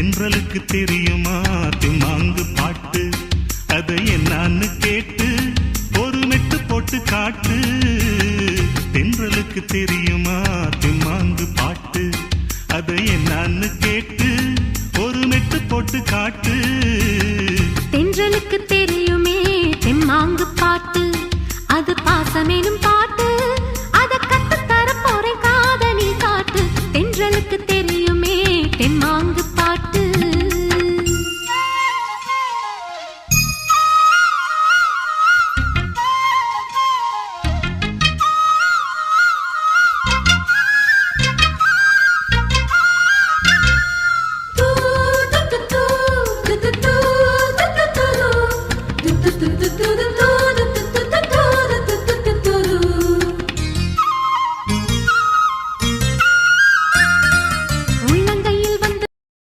தென்றலுக்கு தெரியுமா திம்மாங்கு பாட்டு, அதை என்னான்னு கேட்டு ஒரு மெட்டு போட்டு காட்டு. தென்றலுக்கு தெரியுமா திம்மாங்கு பாட்டு, அதை என்னான்னு கேட்டு ஒரு மெட்டு போட்டு காட்டு. தென்றலுக்கு தெரியுமே தெம்மாங்கு பாட்டு, அது பாசமேனும் பாட்டு, அதை கத்து தர போறேன் காதலி காட்டு. தென்றலுக்கு தெரியுமே தெம்மாங்கு